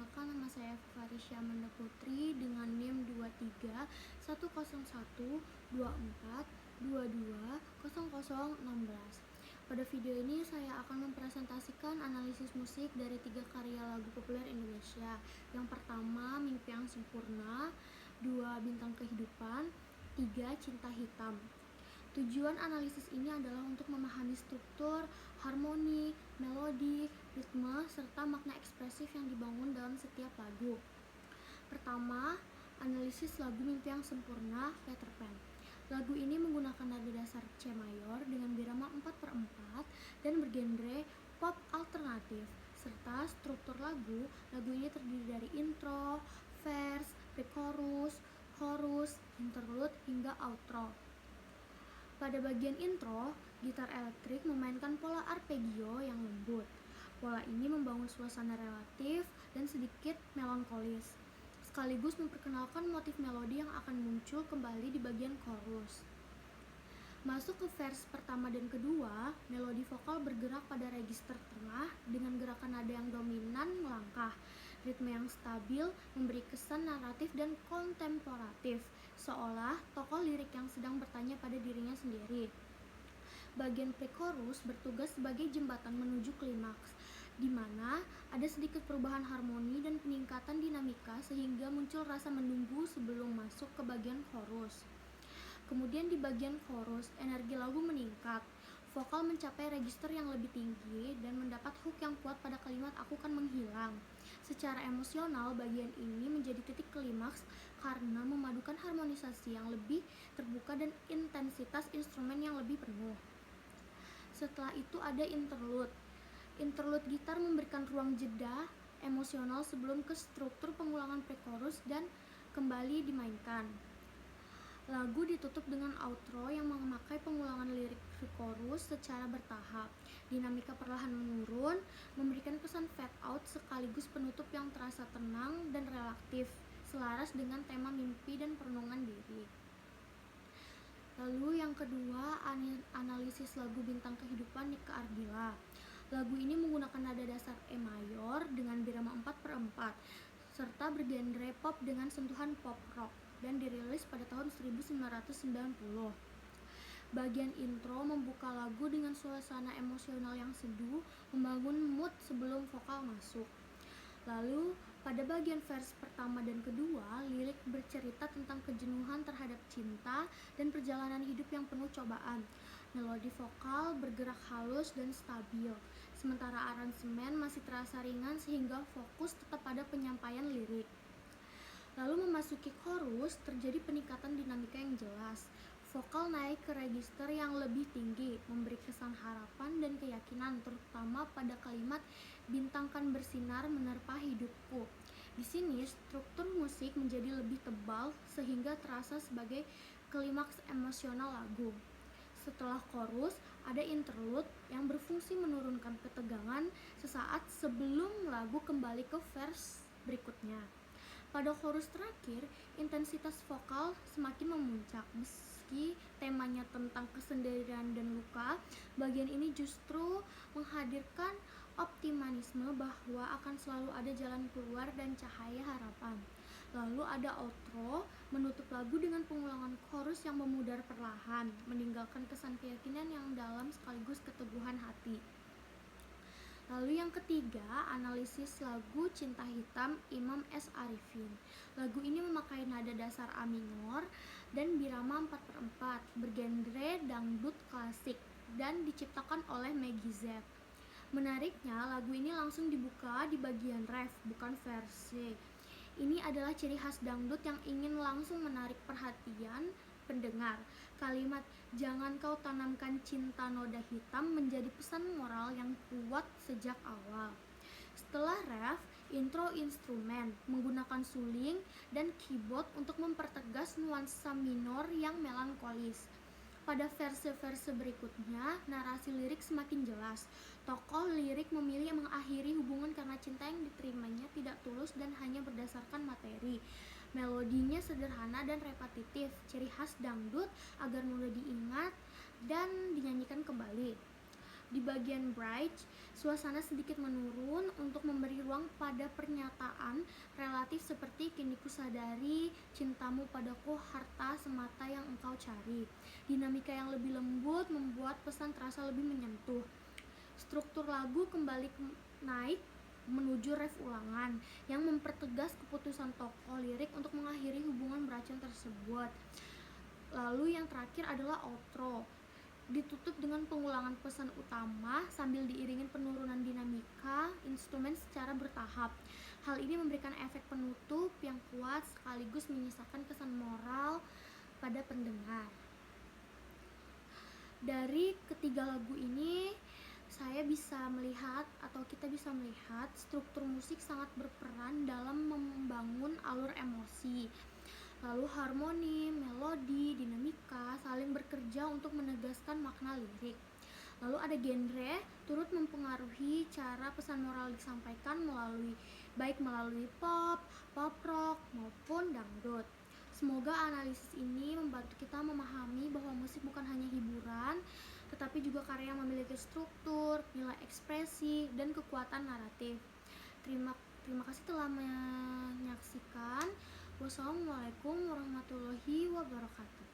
Perkenalkan, nama saya Farisya Amanda Putri dengan NIM 23 10124220016. Pada video ini saya akan mempresentasikan analisis musik dari 3 karya lagu populer Indonesia. Yang pertama, Mimpi yang Sempurna, 2, Bintang Kehidupan, 3, Cinta Hitam. Tujuan analisis ini adalah untuk memahami struktur, harmoni, melodi, ritme, serta makna ekspresif yang dibangun dalam setiap lagu. Pertama, analisis lagu Mimpi yang Sempurna, Peter Pan. Lagu ini menggunakan nada dasar C mayor dengan birama 4/4 dan bergenre pop alternatif. Serta struktur lagu ini terdiri dari intro, verse, pre-chorus, chorus, interlude, hingga outro. Pada bagian intro, gitar elektrik memainkan pola arpeggio yang lembut. Pola ini membangun suasana relatif dan sedikit melankolis, sekaligus memperkenalkan motif melodi yang akan muncul kembali di bagian chorus. Masuk ke verse pertama dan kedua, melodi vokal bergerak pada register tengah dengan gerakan nada yang dominan melangkah. Ritme yang stabil memberi kesan naratif dan kontemplatif, seolah tokoh lirik yang sedang bertanya pada dirinya sendiri. Bagian pre-chorus bertugas sebagai jembatan menuju klimaks, di mana ada sedikit perubahan harmoni dan peningkatan dinamika sehingga muncul rasa menunggu sebelum masuk ke bagian chorus. Kemudian di bagian chorus, energi lagu meningkat. Vokal mencapai register yang lebih tinggi dan mendapat hook yang kuat pada kalimat "aku kan menghilang". Secara emosional, bagian ini menjadi titik klimaks karena memadukan harmonisasi yang lebih terbuka dan intensitas instrumen yang lebih penuh. Setelah itu ada interlude. Interlude gitar memberikan ruang jeda emosional sebelum ke struktur pengulangan pre-chorus dan kembali dimainkan. Lagu ditutup dengan outro yang memakai pengulangan lirik pre-chorus secara bertahap. Dinamika perlahan menurun, memberikan kesan fade out sekaligus penutup yang terasa tenang dan relatif, selaras dengan tema mimpi dan perenungan diri. Lalu yang kedua, analisis lagu Bintang Kehidupan Nika Ardila. Lagu ini menggunakan nada dasar E mayor dengan birama 4/4 serta bergenre pop dengan sentuhan pop rock dan dirilis pada tahun 1990. Bagian intro membuka lagu dengan suasana emosional yang seduh, membangun mood sebelum vokal masuk. Lalu, pada bagian verse pertama dan kedua, lirik bercerita tentang kejenuhan terhadap cinta dan perjalanan hidup yang penuh cobaan. Melodi vokal bergerak halus dan stabil, sementara aransemen masih terasa ringan sehingga fokus tetap pada penyampaian lirik. Lalu memasuki chorus, terjadi peningkatan dinamika yang jelas. Vokal naik ke register yang lebih tinggi, memberi kesan harapan dan keyakinan, terutama pada kalimat "bintang kan bersinar menerpa hidupku". Di sini, struktur musik menjadi lebih tebal sehingga terasa sebagai klimaks emosional lagu. Setelah chorus, ada interlude yang berfungsi menurunkan ketegangan sesaat sebelum lagu kembali ke verse berikutnya. Pada chorus terakhir, intensitas vokal semakin memuncak. Meski temanya tentang kesendirian dan luka, bagian ini justru menghadirkan optimisme bahwa akan selalu ada jalan keluar dan cahaya harapan. Lalu ada outro, menutup lagu dengan pengulangan chorus yang memudar perlahan, meninggalkan kesan keyakinan yang dalam sekaligus keteguhan hati. Lalu yang ketiga, analisis lagu Cinta Hitam Imam S. Arifin. Lagu ini memakai nada dasar A minor dan birama 4/4, bergenre dangdut klasik dan diciptakan oleh Meggy Z. Menariknya, lagu ini langsung dibuka di bagian ref, bukan verse. Ini adalah ciri khas dangdut yang ingin langsung menarik perhatian pendengar. Kalimat "jangan kau tanamkan cinta noda hitam" menjadi pesan moral yang kuat sejak awal. Setelah ref, intro instrumen menggunakan suling dan keyboard untuk mempertegas nuansa minor yang melankolis. Pada verse-verse berikutnya, narasi lirik semakin jelas. Tokoh lirik memilih mengakhiri hubungan karena cinta yang diterimanya tidak tulus dan hanya berdasarkan materi. Melodinya sederhana dan repetitif, ciri khas dangdut agar mudah diingat dan dinyanyikan kembali. Di bagian bridge, suasana sedikit menurun untuk memberi ruang berkembang pada pernyataan relatif seperti kini ku sadari, cintamu padaku harta semata yang engkau cari. Dinamika yang lebih lembut membuat pesan terasa lebih menyentuh. Struktur lagu kembali naik menuju ref ulangan yang mempertegas keputusan tokoh lirik untuk mengakhiri hubungan beracun tersebut. Lalu yang terakhir adalah outro, ditutup dengan pengulangan pesan utama sambil diiringi penurunan dinamika instrumen secara bertahap. Hal ini memberikan efek penutup yang kuat sekaligus menyisakan kesan moral pada pendengar. Dari ketiga lagu ini saya bisa melihat atau kita bisa melihat struktur musik sangat berperan dalam membangun alur emosi. Lalu harmoni, melodi, dinamika saling bekerja untuk menegaskan makna lirik. Lalu ada genre turut mempengaruhi cara pesan moral disampaikan melalui pop, pop rock maupun dangdut. Semoga analisis ini membantu kita memahami bahwa musik bukan hanya hiburan, tetapi juga karya yang memiliki struktur, nilai ekspresi, dan kekuatan naratif. Terima kasih telah menyaksikan. Wassalamualaikum warahmatullahi wabarakatuh.